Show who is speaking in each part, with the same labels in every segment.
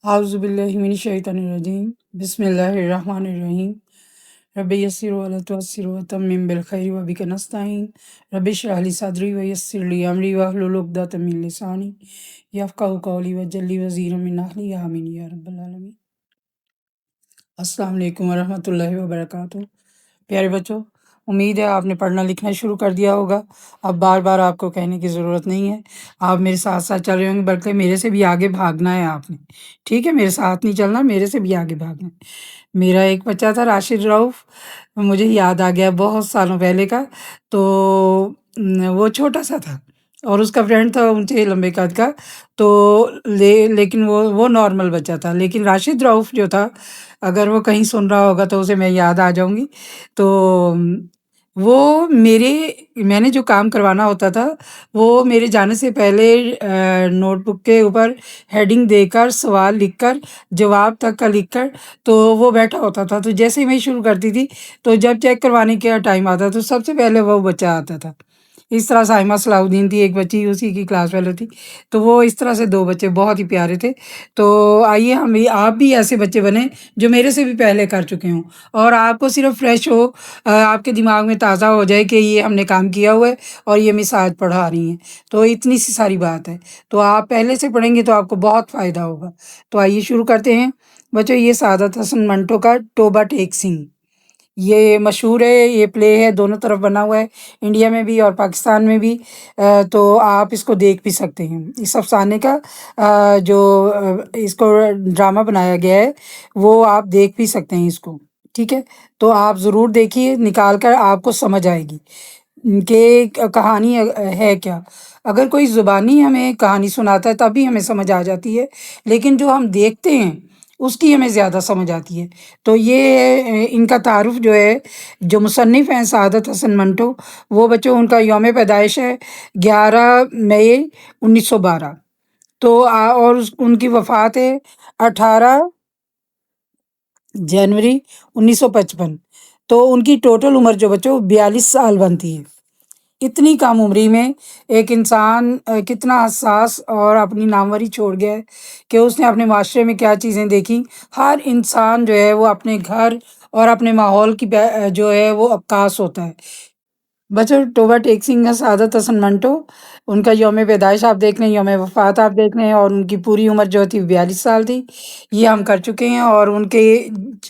Speaker 1: اعوذ باللہ من الشیطان الرجیم بسم اللہ الرحمن الرحیم رب یسر ولا تعسر وتمم بالخیر وبک نستعین رب اشرح لی صدری ویسر لی امری واحلل عقدۃ من لسانی یفقہوا قولی واجعل لی وزیرا من اہلی آمین یا رب العالمین۔ السلام علیکم ورحمۃ اللہ وبرکاتہ۔ پیارے بچوں، امید ہے آپ نے پڑھنا لکھنا شروع کر دیا ہوگا۔ اب بار بار آپ کو کہنے کی ضرورت نہیں ہے، آپ میرے ساتھ ساتھ چل رہے ہوں گے، بلکہ میرے سے بھی آگے بھاگنا ہے آپ نے۔ ٹھیک ہے، میرے ساتھ نہیں چلنا، میرے سے بھی آگے بھاگنا ہے۔ میرا ایک بچہ تھا راشد رؤف، مجھے یاد آ گیا بہت سالوں پہلے کا۔ تو وہ چھوٹا سا تھا اور اس کا فرینڈ تھا اونچے لمبے قد کا، تو لیکن وہ نارمل بچہ تھا، لیکن راشد رؤف جو تھا، اگر وہ کہیں سن رہا ہوگا تو اسے میں یاد آ جاؤں گی۔ تو وہ میں نے جو کام کروانا ہوتا تھا، وہ میرے جانے سے پہلے نوٹ بک کے اوپر ہیڈنگ دے کر، سوال لکھ کر، جواب تک کا لکھ کر، تو وہ بیٹھا ہوتا تھا۔ تو جیسے ہی میں شروع کرتی تھی، تو جب چیک کروانے کا ٹائم آتا تو سب سے پہلے وہ بچہ آتا تھا۔ اس طرح سائمہ صلاح الدین تھی ایک بچی، اسی کی کلاس فیلو تھی۔ تو وہ اس طرح سے 2 بچے بہت ہی پیارے تھے۔ تو آئیے آپ بھی ایسے بچے بنیں جو میرے سے بھی پہلے کر چکے ہوں، اور آپ کو صرف فریش ہو، آپ کے دماغ میں تازہ ہو جائے کہ یہ ہم نے کام کیا ہوا ہے اور یہ مس آج پڑھا رہی ہیں۔ تو اتنی سی ساری بات ہے، تو آپ پہلے سے پڑھیں گے تو آپ کو بہت فائدہ ہوگا۔ تو آئیے شروع کرتے ہیں بچوں۔ یہ سعادت حسن منٹو کا توبہ ٹیک سنگھ، یہ مشہور ہے، یہ پلے ہے، دونوں طرف بنا ہوا ہے، انڈیا میں بھی اور پاکستان میں بھی۔ تو آپ اس کو دیکھ بھی سکتے ہیں۔ اس افسانے کا جو اس کو ڈرامہ بنایا گیا ہے، وہ آپ دیکھ بھی سکتے ہیں اس کو۔ ٹھیک ہے، تو آپ ضرور دیکھیے، نکال کر آپ کو سمجھ آئے گی کہ کہانی ہے کیا۔ اگر کوئی زبانی ہمیں کہانی سناتا ہے تب بھی ہمیں سمجھ آ جاتی ہے، لیکن جو ہم دیکھتے ہیں اس کی ہمیں زیادہ سمجھ آتی ہے۔ تو یہ ان کا تعارف جو ہے، جو مصنف ہیں سعادت حسن منٹو، وہ بچوں ان کا یوم پیدائش ہے 11 مئی 1912۔ تو اور ان کی وفات ہے 18 جنوری 1955۔ تو ان کی ٹوٹل عمر جو بچوں 42 سال بنتی ہے۔ اتنی کم عمری میں ایک انسان کتنا حساس اور اپنی ناموری چھوڑ گیا ہے کہ اس نے اپنے معاشرے میں کیا چیزیں دیکھی۔ ہر انسان جو ہے وہ اپنے گھر اور اپنے ماحول کی جو ہے وہ عکاس ہوتا ہے۔ بچوں، توبہ ٹیک سنگھ کا سعادت حسن منٹو، ان کا یوم پیدائش آپ دیکھ لیں، یوم وفات آپ دیکھ لیں، اور ان کی پوری عمر جو تھی 42 سال تھی، یہ ہم کر چکے ہیں۔ اور ان کے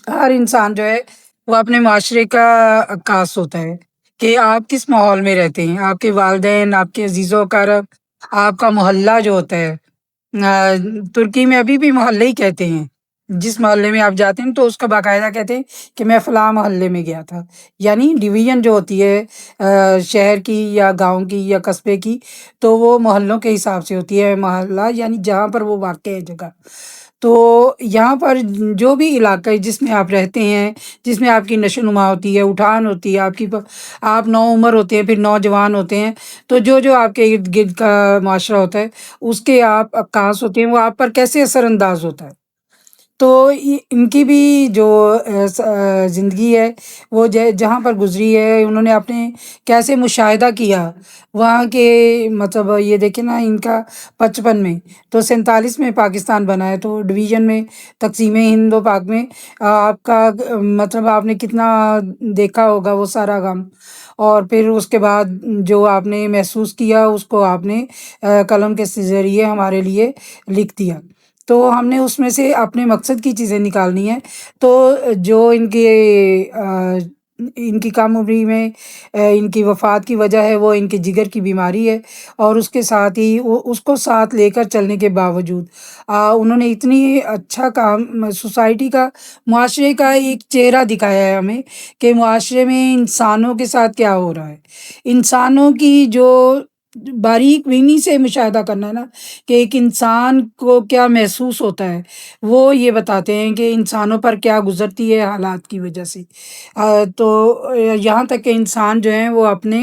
Speaker 1: ہر انسان جو ہے وہ اپنے معاشرے کا عکاس ہوتا ہے کہ آپ کس ماحول میں رہتے ہیں، آپ کے والدین، آپ کے عزیز و اقارب، آپ کا محلہ جو ہوتا ہے۔ ترکی میں ابھی بھی محلے ہی کہتے ہیں، جس محلے میں آپ جاتے ہیں تو اس کا باقاعدہ کہتے ہیں کہ میں فلاں محلے میں گیا تھا۔ یعنی ڈویژن جو ہوتی ہے شہر کی یا گاؤں کی یا قصبے کی، تو وہ محلوں کے حساب سے ہوتی ہے۔ محلہ یعنی جہاں پر وہ واقع ہے جگہ۔ تو یہاں پر جو بھی علاقہ جس میں آپ رہتے ہیں، جس میں آپ کی نشو نما ہوتی ہے، اٹھان ہوتی ہے، آپ نو عمر ہوتے ہیں، پھر نوجوان ہوتے ہیں، تو جو آپ کے ارد گرد کا معاشرہ ہوتا ہے اس کے آپ عکاس ہوتے ہیں، وہ آپ پر کیسے اثر انداز ہوتا ہے۔ تو ان کی بھی جو زندگی ہے، وہ جہاں پر گزری ہے، انہوں نے اپنے کیسے مشاہدہ کیا وہاں کے، مطلب یہ دیکھیں نا، ان کا 55 میں، تو 47 میں پاکستان بنا ہے، تو ڈویژن میں، تقسیم ہند و پاک میں آپ کا مطلب آپ نے کتنا دیکھا ہوگا وہ سارا غم، اور پھر اس کے بعد جو آپ نے محسوس کیا اس کو آپ نے قلم کے ذریعے ہمارے لیے لکھ دیا۔ تو ہم نے اس میں سے اپنے مقصد کی چیزیں نکالنی ہیں۔ تو جو ان کی کم عمری میں ان کی وفات کی وجہ ہے، وہ ان کے جگر کی بیماری ہے، اور اس کے ساتھ ہی اس کو ساتھ لے کر چلنے کے باوجود انہوں نے اتنی اچھا کام، سوسائٹی کا، معاشرے کا ایک چہرہ دکھایا ہے ہمیں کہ معاشرے میں انسانوں کے ساتھ کیا ہو رہا ہے، انسانوں کی جو باریک بینی سے مشاہدہ کرنا ہے نا، کہ ایک انسان کو کیا محسوس ہوتا ہے، وہ یہ بتاتے ہیں کہ انسانوں پر کیا گزرتی ہے حالات کی وجہ سے۔ تو یہاں تک کہ انسان جو ہیں وہ اپنے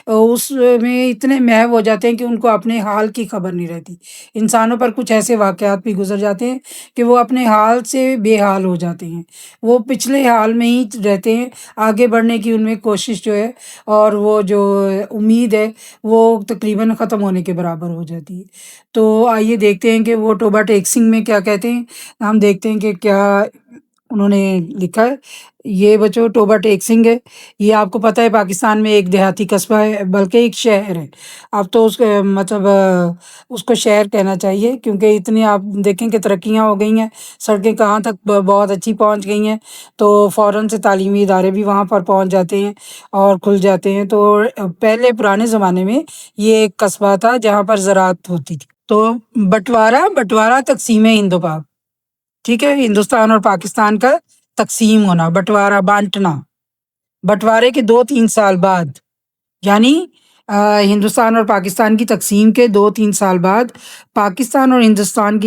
Speaker 1: اس میں اتنے محو ہو جاتے ہیں کہ ان کو اپنے حال کی خبر نہیں رہتی۔ انسانوں پر کچھ ایسے واقعات بھی گزر جاتے ہیں کہ وہ اپنے حال سے بے حال ہو جاتے ہیں، وہ پچھلے حال میں ہی رہتے ہیں، آگے بڑھنے کی ان میں کوشش جو ہے اور وہ جو امید ہے وہ تقریباً ختم ہونے کے برابر ہو جاتی ہے۔ تو آئیے دیکھتے ہیں کہ وہ ٹوبا ٹیکسنگ میں کیا کہتے ہیں۔ ہم دیکھتے ہیں کہ کیا انہوں نے لکھا ہے۔ یہ بچوں ٹوبا ٹیکسنگ ہے، یہ آپ کو پتہ ہے پاکستان میں ایک دیہاتی قصبہ ہے، بلکہ ایک شہر ہے۔ اب تو اس مطلب اس کو شہر کہنا چاہیے، کیونکہ اتنی آپ دیکھیں کہ ترقیاں ہو گئی ہیں، سڑکیں کہاں تک بہت اچھی پہنچ گئی ہیں، تو فوراً سے تعلیمی ادارے بھی وہاں پر پہنچ جاتے ہیں اور کھل جاتے ہیں۔ تو پہلے پرانے زمانے میں یہ ایک قصبہ تھا جہاں پر زراعت ہوتی تھی۔ تو بٹوارہ تقسیم ہند و پاک، ٹھیک ہے، ہندوستان اور پاکستان کا تقسیم ہونا، بٹوارہ بانٹنا، بٹوارے کے 2-3 سال بعد، یعنی ہندوستان اور پاکستان کی تقسیم کے 2-3 سال بعد پاکستان اور ہندوستان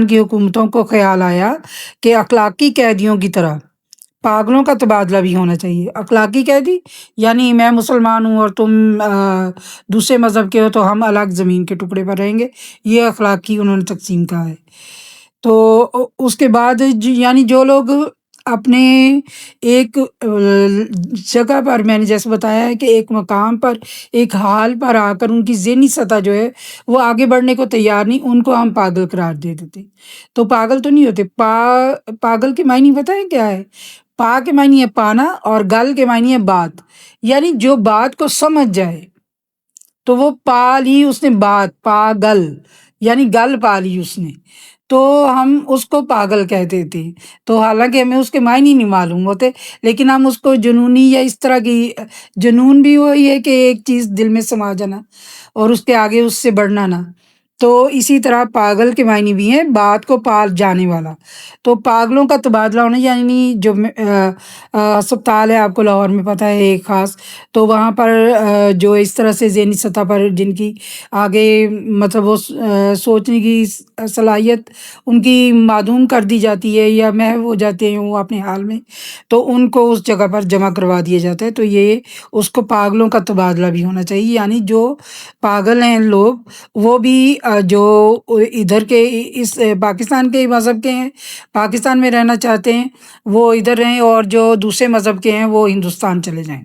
Speaker 1: کی حکومتوں کو خیال آیا کہ اخلاقی قیدیوں کی طرح پاگلوں کا تبادلہ بھی ہونا چاہیے۔ اخلاقی قیدی یعنی میں مسلمان ہوں اور تم دوسرے مذہب کے ہو تو ہم الگ زمین کے ٹکڑے پر رہیں گے، یہ اخلاقی انہوں نے تقسیم کہا ہے۔ تو اس کے بعد یعنی جو لوگ اپنے ایک جگہ پر، میں نے جیسے بتایا ہے کہ ایک مقام پر، ایک حال پر آ کر ان کی ذہنی سطح جو ہے وہ آگے بڑھنے کو تیار نہیں، ان کو ہم پاگل قرار دے دیتے۔ تو پاگل تو نہیں ہوتے۔ پاگل کے معنی پتہ ہے کیا ہے؟ پا کے معنی ہے پانا اور گل کے معنی ہے بات، یعنی جو بات کو سمجھ جائے تو وہ پا لی اس نے بات، پاگل یعنی گل پا لی اس نے، تو ہم اس کو پاگل کہتے تھے۔ تو حالانکہ ہمیں اس کے معنی نہیں معلوم ہوتے، لیکن ہم اس کو جنونی یا اس طرح کی، جنون بھی وہی ہے کہ ایک چیز دل میں سما جانا اور اس کے آگے اس سے بڑھنا نہ، تو اسی طرح پاگل کے معنی بھی ہیں بات کو پال جانے والا۔ تو پاگلوں کا تبادلہ ہونا، یعنی جو ہسپتال ہے آپ کو لاہور میں پتہ ہے ایک خاص، تو وہاں پر جو اس طرح سے ذہنی سطح پر جن کی آگے مطلب وہ سوچنے کی صلاحیت ان کی معدوم کر دی جاتی ہے یا محو ہو جاتے ہیں وہ اپنے حال میں، تو ان کو اس جگہ پر جمع کروا دیا جاتا ہے۔ تو یہ اس کو پاگلوں کا تبادلہ بھی ہونا چاہیے، یعنی جو پاگل ہیں لوگ وہ بھی جو ادھر کے اس پاکستان کے مذہب کے ہیں، پاکستان میں رہنا چاہتے ہیں، وہ ادھر رہیں، اور جو دوسرے مذہب کے ہیں وہ ہندوستان چلے جائیں۔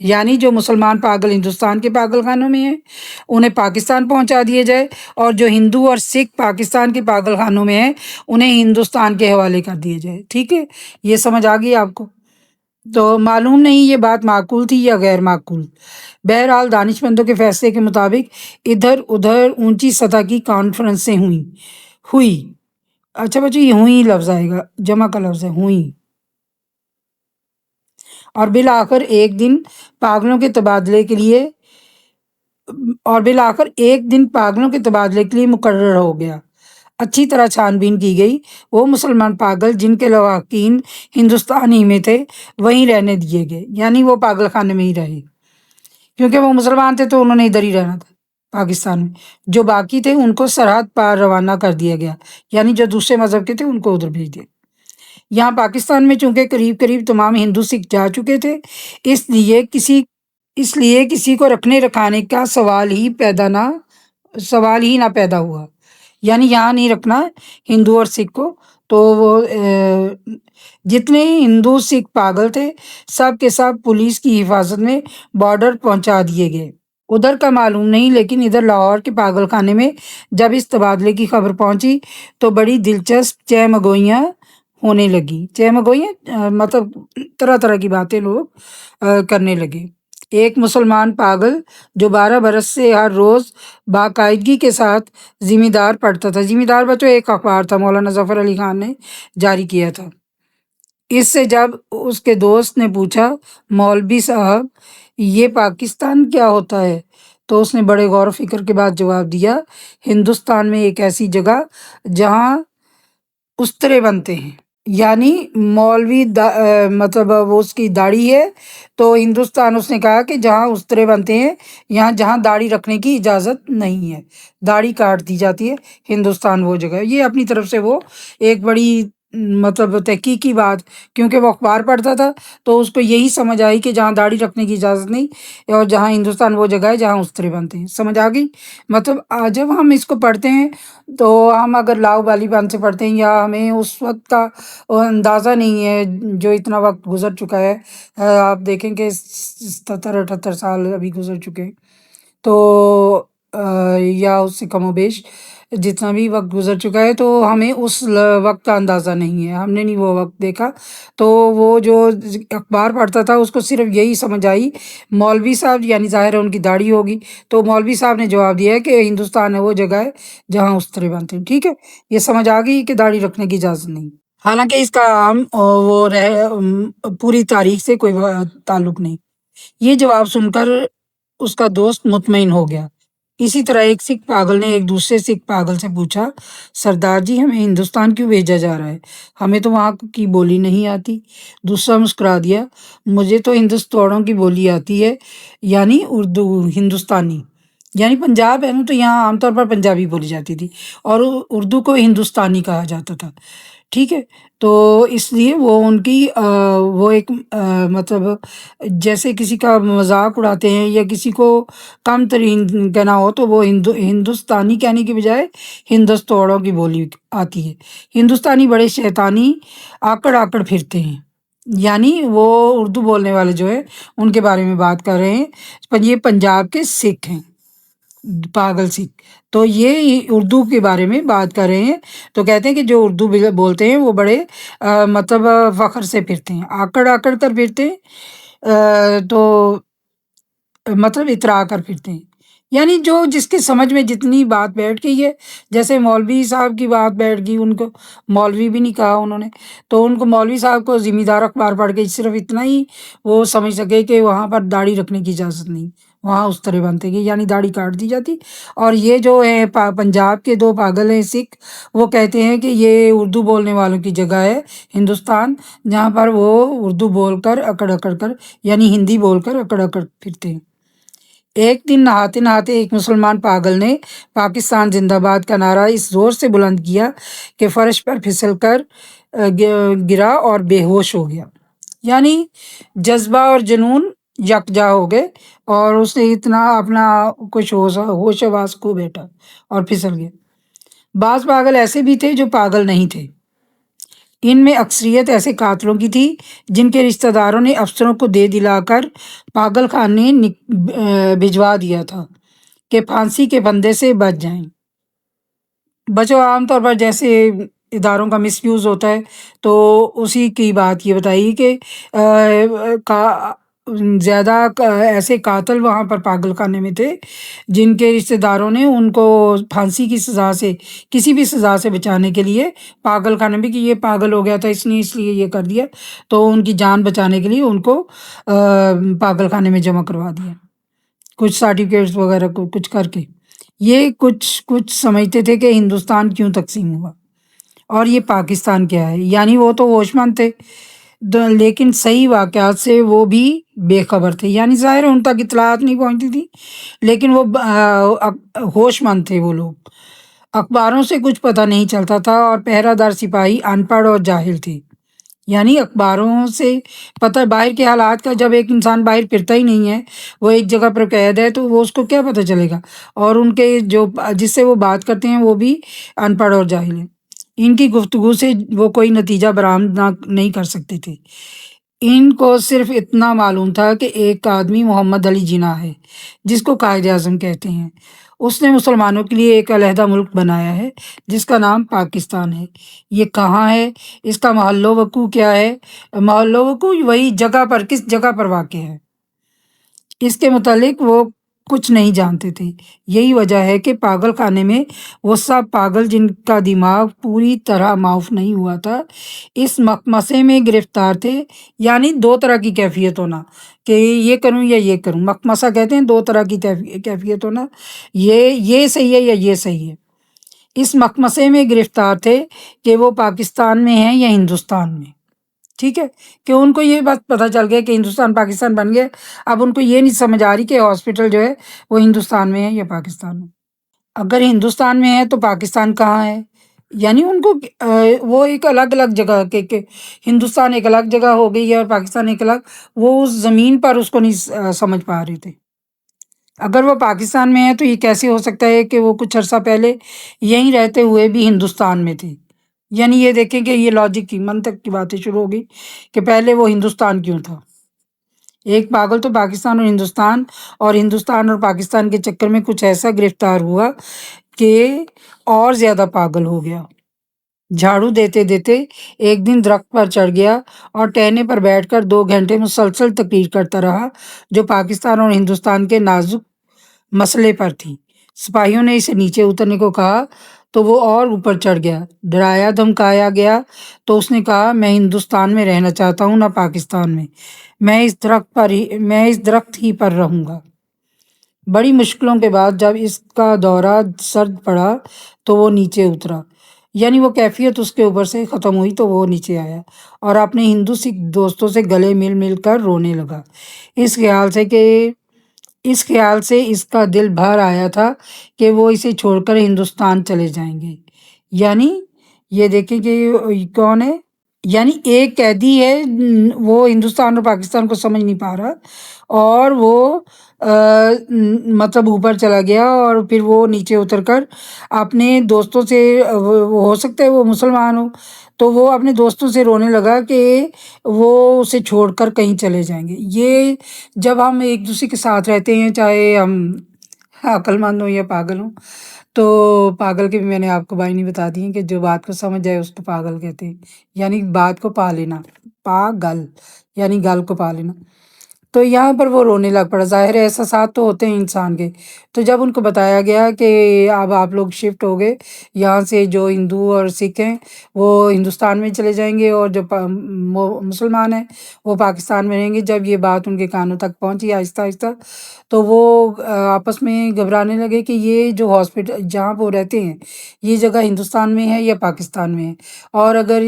Speaker 1: یعنی جو مسلمان پاگل ہندوستان کے پاگل خانوں میں ہیں انہیں پاکستان پہنچا دیے جائے، اور جو ہندو اور سکھ پاکستان کے پاگل خانوں میں ہیں انہیں ہندوستان کے حوالے کر دیے جائے۔ ٹھیک ہے، یہ سمجھ آ گئی آپ کو؟ تو معلوم نہیں یہ بات معقول تھی یا غیر معقول۔ بہرحال دانش مندوں کے فیصلے کے مطابق ادھر ادھر اونچی سطح کی کانفرنسیں ہوئی۔ اچھا بچوں، یہ ہوئی لفظ آئے گا، جمع کا لفظ ہے ہوئی۔ اور بالآخر ایک دن پاگلوں کے تبادلے کے لیے مقرر ہو گیا۔ اچھی طرح چھان بین کی گئی، وہ مسلمان پاگل جن کے لواحقین ہندوستان ہی میں تھے وہیں رہنے دیے گئے، یعنی وہ پاگل خانے میں ہی رہے، کیونکہ وہ مسلمان تھے تو انہوں نے ادھر ہی رہنا تھا پاکستان میں۔ جو باقی تھے ان کو سرحد پار روانہ کر دیا گیا، یعنی جو دوسرے مذہب کے تھے ان کو ادھر بھیج دیا۔ یہاں پاکستان میں چونکہ قریب تمام ہندو سکھ جا چکے تھے، اس لیے کسی کو رکھنے رکھانے کا سوال ہی نہ پیدا ہوا، یعنی یہاں نہیں رکھنا ہندو اور سکھ کو۔ تو وہ جتنے ہندو سکھ پاگل تھے سب کے سب پولیس کی حفاظت میں بارڈر پہنچا دیے گئے۔ ادھر کا معلوم نہیں، لیکن ادھر لاہور کے پاگل خانے میں جب اس تبادلے کی خبر پہنچی تو بڑی دلچسپ چہمگوئیاں ہونے لگی۔ چہمگوئیاں مطلب طرح طرح کی باتیں لوگ کرنے لگے۔ ایک مسلمان پاگل جو 12 برس سے ہر روز باقاعدگی کے ساتھ ذمہ دار پڑھتا تھا، ذمہ دار بچوں ایک اخبار تھا، مولانا ظفر علی خان نے جاری کیا تھا، اس سے جب اس کے دوست نے پوچھا مولوی صاحب یہ پاکستان کیا ہوتا ہے، تو اس نے بڑے غور و فکر کے بعد جواب دیا، ہندوستان میں ایک ایسی جگہ جہاں استرے بنتے ہیں، یعنی مولوی مطلب وہ اس کی داڑھی ہے، تو ہندوستان اس نے کہا کہ جہاں استرے بنتے ہیں، یہاں جہاں داڑھی رکھنے کی اجازت نہیں ہے، داڑھی کاٹ دی جاتی ہے، ہندوستان وہ جگہ ہے۔ یہ اپنی طرف سے وہ ایک بڑی مطلب تحقیقی بات، کیونکہ وہ اخبار پڑھتا تھا تو اس کو یہی سمجھ آئی کہ جہاں داڑھی رکھنے کی اجازت نہیں، اور جہاں ہندوستان وہ جگہ ہے جہاں استرے بنتے ہیں، سمجھ آ گئی؟ مطلب جب ہم اس کو پڑھتے ہیں تو ہم اگر لاؤ بالی پن سے پڑھتے ہیں، یا ہمیں اس وقت کا اندازہ نہیں ہے جو اتنا وقت گزر چکا ہے، آپ دیکھیں کہ 77-78 سال ابھی گزر چکے ہیں، تو یا اس سے کم و بیش جتنا بھی وقت گزر چکا ہے، تو ہمیں اس وقت کا اندازہ نہیں ہے، ہم نے نہیں وہ وقت دیکھا۔ تو وہ جو اخبار پڑھتا تھا اس کو صرف یہی سمجھ آئی، مولوی صاحب یعنی ظاہر ہے ان کی داڑھی ہوگی، تو مولوی صاحب نے جواب دیا ہے کہ ہندوستان ہے وہ جگہ ہے جہاں استرے بنتے ہیں، ٹھیک ہے؟ یہ سمجھ آ گئی کہ داڑھی رکھنے کی اجازت نہیں، حالانکہ اس کا عام وہ پوری تاریخ سے کوئی تعلق نہیں۔ یہ جواب سن کر اس کا دوست مطمئن ہو گیا۔ اسی طرح ایک سکھ پاگل نے ایک دوسرے سکھ پاگل سے پوچھا، سردار جی ہمیں ہندوستان کیوں بھیجا جا رہا ہے؟ ہمیں تو وہاں کی بولی نہیں آتی۔ دوسرا مسکرا دیا، مجھے تو ہندوستانیوں کی بولی آتی ہے، یعنی اردو، ہندوستانی، یعنی پنجاب ہے نا، تو یہاں عام طور پر پنجابی بولی جاتی تھی، اور اردو کو ہندوستانی کہا جاتا تھا، ٹھیک ہے؟ تو اس لیے وہ ان کی وہ ایک مطلب جیسے کسی کا مذاق اڑاتے ہیں یا کسی کو کم ترین کہنا ہو، تو وہ ہندوستانی کہنے کی بجائے ہندوستوڑوں کی بولی آتی ہے۔ ہندوستانی بڑے شیطانی آکڑ آکڑ پھرتے ہیں، یعنی وہ اردو بولنے والے جو ہے ان کے بارے میں بات کر رہے ہیں، یہ پنجاب کے سکھ ہیں، پاگل سکھ، تو یہ اردو کے بارے میں بات کر رہے ہیں، تو کہتے ہیں کہ جو اردو بولتے ہیں وہ بڑے مطلب فخر سے پھرتے ہیں، آکڑ آکڑ کر پھرتے ہیں، تو مطلب اترا کر پھرتے ہیں، یعنی جو جس کے سمجھ میں جتنی بات بیٹھ گئی ہے، جیسے مولوی صاحب کی بات بیٹھ گئی، ان کو مولوی بھی نہیں کہا انہوں نے، تو ان کو مولوی صاحب کو ذمہ دار اخبار پڑھ کے صرف اتنا ہی وہ سمجھ سکے کہ وہاں پر داڑھی رکھنے کی اجازت نہیں، وہاں اس طرح بنتے گی، یعنی داڑھی کاٹ دی جاتی۔ اور یہ جو ہے پنجاب کے دو پاگل ہیں سکھ، وہ کہتے ہیں کہ یہ اردو بولنے والوں کی جگہ ہے ہندوستان، جہاں پر وہ اردو بول کر اکڑ اکڑ کر، یعنی ہندی بول کر اکڑ اکڑ پھرتے ہیں۔ ایک دن نہاتے نہاتے ایک مسلمان پاگل نے پاکستان زندہ باد کا نعرہ اس زور سے بلند کیا کہ فرش پر پھسل کر گرا اور بے ہوش ہو گیا، یعنی جذبہ اور جنون یکجا ہو گئے، اور اس نے اتنا اپنا کچھ ہوش حواس کھو بیٹھا اور پھسل گیا۔ بعض پاگل ایسے بھی تھے جو پاگل نہیں تھے، ان میں اکثریت ایسے قاتلوں کی تھی جن کے رشتہ داروں نے افسروں کو دے دلا کر پاگل خانے بھجوا دیا تھا کہ پھانسی کے پھندے سے بچ جائیں۔ بچوں، عام طور پر جیسے اداروں کا مس یوز ہوتا ہے، تو اسی کی بات یہ بتائی کہ زیادہ ایسے قاتل وہاں پر پاگل خانے میں تھے جن کے رشتہ داروں نے ان کو پھانسی کی سزا سے، کسی بھی سزا سے بچانے کے لیے پاگل خانے میں، کہ یہ پاگل ہو گیا تھا اس لیے یہ کر دیا، تو ان کی جان بچانے کے لیے ان کو پاگل خانے میں جمع کروا دیا، کچھ سرٹیفکیٹس وغیرہ کو کچھ کر کے۔ یہ کچھ سمجھتے تھے کہ ہندوستان کیوں تقسیم ہوا اور یہ پاکستان کیا ہے، یعنی وہ تو ہوش مند تھے، لیکن صحیح واقعات سے وہ بھی بے خبر تھے، یعنی ظاہر ان تک اطلاعات نہیں پہنچتی تھی، لیکن وہ ہوش مند تھے۔ وہ لوگ اخباروں سے کچھ پتہ نہیں چلتا تھا، اور پہرہ دار سپاہی ان پڑھ اور جاہل تھے، یعنی اخباروں سے پتہ باہر کے حالات کا، جب ایک انسان باہر پھرتا ہی نہیں ہے، وہ ایک جگہ پر قید ہے، تو وہ اس کو کیا پتہ چلے گا؟ اور ان کے جو جس سے وہ بات کرتے ہیں وہ بھی ان پڑھ اور جاہل ہیں، ان کی گفتگو سے وہ کوئی نتیجہ برآمد نہیں کر سکتے تھے۔ ان کو صرف اتنا معلوم تھا کہ ایک آدمی محمد علی جناح ہے جس کو قائد اعظم کہتے ہیں، اس نے مسلمانوں کے لیے ایک علیحدہ ملک بنایا ہے جس کا نام پاکستان ہے۔ یہ کہاں ہے؟ اس کا محل وقوع کیا ہے؟ محل وقوع وہی جگہ پر، کس جگہ پر واقع ہے، اس کے متعلق وہ کچھ نہیں جانتے تھے۔ یہی وجہ ہے کہ پاگل خانے میں وہ سب پاگل جن کا دماغ پوری طرح معاف نہیں ہوا تھا اس مخمصے میں گرفتار تھے، یعنی دو طرح کی کیفیت ہونا، کہ یہ کروں یا یہ کروں، مخمصہ کہتے ہیں دو طرح کی کیفیت ہونا، یہ صحیح ہے یا یہ صحیح ہے۔ اس مخمصے میں گرفتار تھے کہ وہ پاکستان میں ہیں یا ہندوستان میں، ٹھیک ہے؟ کہ ان کو یہ بات پتہ چل گیا کہ ہندوستان پاکستان بن گیا، اب ان کو یہ نہیں سمجھ آ رہی کہ ہاسپٹل جو ہے وہ ہندوستان میں ہے یا پاکستان میں۔ اگر ہندوستان میں ہے تو پاکستان کہاں ہے؟ یعنی ان کو وہ ایک الگ الگ جگہ کہ ہندوستان ایک الگ جگہ ہو گئی ہے اور پاکستان ایک الگ، وہ اس زمین پر اس کو نہیں سمجھ پا رہے تھے۔ اگر وہ پاکستان میں ہے تو یہ کیسے ہو سکتا ہے کہ وہ کچھ عرصہ پہلے یہیں رہتے ہوئے بھی ہندوستان میں تھے؟ یعنی یہ دیکھیں کہ یہ لاجک کی منطق کی باتیں شروع ہو گئی کہ پہلے وہ ہندوستان کیوں تھا؟ ایک پاگل تو پاکستان اور پاکستان کے چکر میں کچھ ایسا گرفتار ہوا کہ اور زیادہ پاگل ہو گیا۔ جھاڑو دیتے دیتے ایک دن درخت پر چڑھ گیا اور ٹہنے پر بیٹھ کر 2 گھنٹے مسلسل تقریر کرتا رہا جو پاکستان اور ہندوستان کے نازک مسئلے پر تھی۔ سپاہیوں نے اسے نیچے اترنے کو کہا تو وہ اور اوپر چڑھ گیا۔ ڈرایا دھمکایا گیا تو اس نے کہا میں ہندوستان میں رہنا چاہتا ہوں نہ پاکستان میں، میں اس درخت ہی پر رہوں گا۔ بڑی مشکلوں کے بعد جب اس کا دورہ سرد پڑا تو وہ نیچے اترا، یعنی وہ کیفیت اس کے اوپر سے ختم ہوئی تو وہ نیچے آیا اور اپنے ہندو سکھ دوستوں سے گلے مل مل کر رونے لگا، اس خیال سے اس کا دل بھر آیا تھا کہ وہ اسے چھوڑ کر ہندوستان چلے جائیں گے۔ یعنی یہ دیکھیں کہ یہ کون ہے؟ یعنی ایک قیدی ہے، وہ ہندوستان اور پاکستان کو سمجھ نہیں پا رہا اور وہ مطلب اوپر چلا گیا اور پھر وہ نیچے اتر کر اپنے دوستوں سے ہو سکتا ہے وہ مسلمان ہو تو وہ اپنے دوستوں سے رونے لگا کہ وہ اسے چھوڑ کر کہیں چلے جائیں گے۔ یہ جب ہم ایک دوسرے کے ساتھ رہتے ہیں، چاہے ہم عقل مند ہوں یا پاگل ہوں، تو پاگل کے بھی میں نے آپ کو معنی بتا دی ہیں کہ جو بات کو سمجھ جائے اس کو پاگل کہتے ہیں، یعنی بات کو پا لینا۔ پاگل یعنی گل کو پا لینا۔ تو یہاں پر وہ رونے لگ پڑا، ظاہر ہے احساسات تو ہوتے ہیں انسان کے۔ تو جب ان کو بتایا گیا کہ اب آپ لوگ شفٹ ہو گئے یہاں سے، جو ہندو اور سکھ ہیں وہ ہندوستان میں چلے جائیں گے اور جو مسلمان ہیں وہ پاکستان میں رہیں گے، جب یہ بات ان کے کانوں تک پہنچی آہستہ آہستہ تو وہ آپس میں گھبرانے لگے کہ یہ جو ہاسپٹل جہاں وہ رہتے ہیں یہ جگہ ہندوستان میں ہے یا پاکستان میں ہے، اور اگر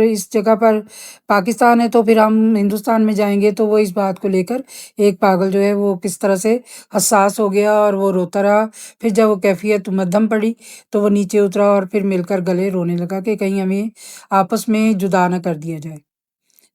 Speaker 1: اس جگہ پر پاکستان ہے تو پھر ہم ہندوستان میں جائیں گے۔ تو وہ اس بات کو لے کر ایک پاگل جو ہے وہ کس طرح سے حساس ہو گیا اور وہ روتا رہا۔ پھر جب وہ کیفیت مدھم پڑی تو وہ نیچے اترا اور پھر مل کر گلے رونے لگا کہ کہیں ہمیں آپس میں جدا نہ کر دیا جائے۔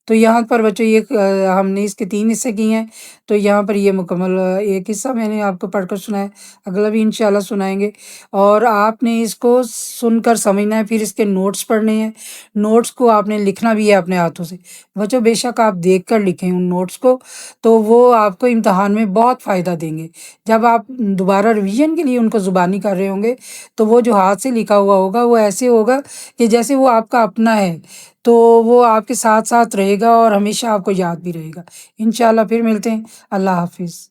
Speaker 1: تو یہاں پر بچوں یہ ہم نے اس کے 3 حصے کیے ہیں، تو یہاں پر یہ مکمل ایک حصہ میں نے آپ کو پڑھ کر سنایا، اگلا بھی انشاءاللہ سنائیں گے، اور آپ نے اس کو سن کر سمجھنا ہے، پھر اس کے نوٹس پڑھنے ہیں۔ نوٹس کو آپ نے لکھنا بھی ہے اپنے ہاتھوں سے بچوں، بے شک آپ دیکھ کر لکھیں ان نوٹس کو، تو وہ آپ کو امتحان میں بہت فائدہ دیں گے۔ جب آپ دوبارہ ریویژن کے لیے ان کو زبانی کر رہے ہوں گے تو وہ جو ہاتھ سے لکھا ہوا ہوگا وہ ایسے ہوگا کہ جیسے وہ آپ کا اپنا ہے، تو وہ آپ کے ساتھ ساتھ رہے گا اور ہمیشہ آپ کو یاد بھی رہے گا۔ انشاءاللہ پھر ملتے ہیں۔ اللہ حافظ۔